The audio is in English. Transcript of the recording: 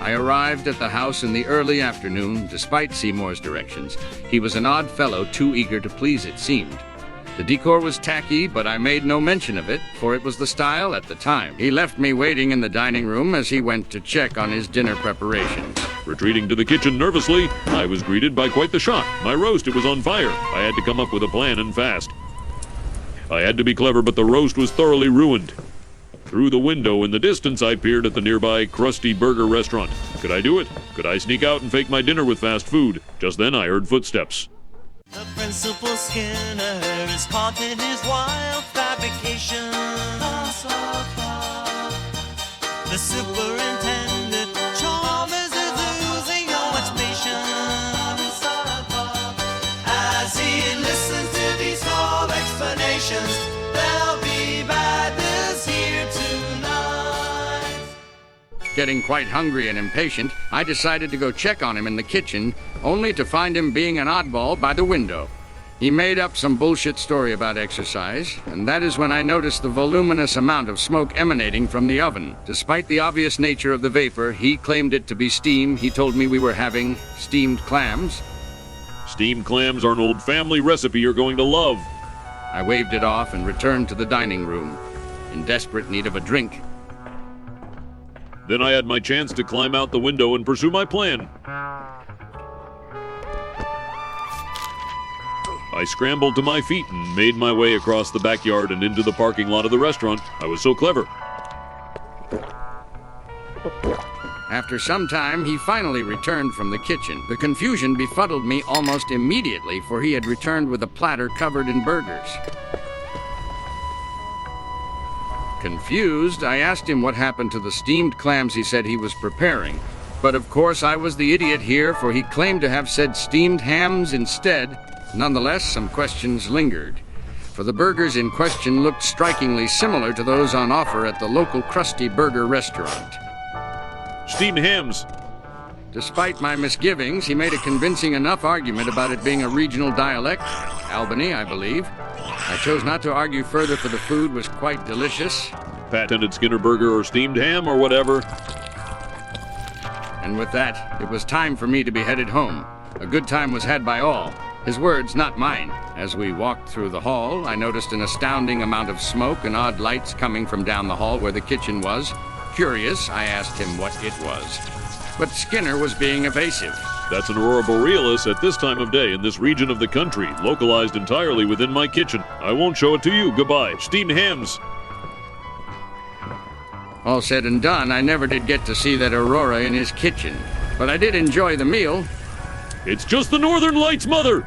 I arrived at the house in the early afternoon, despite Seymour's directions. He was an odd fellow, too eager to please, it seemed. The decor was tacky, but I made no mention of it, for it was the style at the time. He left me waiting in the dining room as he went to check on his dinner preparations. Retreating to the kitchen nervously, I was greeted by quite the shock. My roast, it was on fire. I had to come up with a plan and fast. I had to be clever, but the roast was thoroughly ruined. Through the window in the distance, I peered at the nearby Krusty Burger restaurant. Could I do it? Could I sneak out and fake my dinner with fast food? Just then I heard footsteps. The principal Skinner is caught in his wild fabrication. The superintendent Chalmers is losing all much patience as he listens to these whole explanations. There'll be badness here tonight. Getting quite hungry and impatient, I decided to go check on him in the kitchen, only to find him being an oddball by the window. He made up some bullshit story about exercise, and that is when I noticed the voluminous amount of smoke emanating from the oven. Despite the obvious nature of the vapor, he claimed it to be steam. He told me we were having steamed clams. Steamed clams are an old family recipe you're going to love. I waved it off and returned to the dining room, in desperate need of a drink. Then I had my chance to climb out the window and pursue my plan. I scrambled to my feet and made my way across the backyard and into the parking lot of the restaurant. I was so clever. After some time, he finally returned from the kitchen. The confusion befuddled me almost immediately, for he had returned with a platter covered in burgers. Confused, I asked him what happened to the steamed clams he said he was preparing. But of course I was the idiot here, for he claimed to have said steamed hams instead. Nonetheless, some questions lingered, for the burgers in question looked strikingly similar to those on offer at the local Krusty Burger restaurant. Steamed hams. Despite my misgivings, he made a convincing enough argument about it being a regional dialect, Albany, I believe. I chose not to argue further, for the food was quite delicious. Patented Skinner burger or steamed ham or whatever. And with that, it was time for me to be headed home. A good time was had by all. His words, not mine. As we walked through the hall, I noticed an astounding amount of smoke and odd lights coming from down the hall where the kitchen was. Curious, I asked him what it was. But Skinner was being evasive. That's an aurora borealis at this time of day in this region of the country, localized entirely within my kitchen. I won't show it to you. Goodbye. Steamed hams. All said and done, I never did get to see that aurora in his kitchen. But I did enjoy the meal. It's just the northern lights, Mother!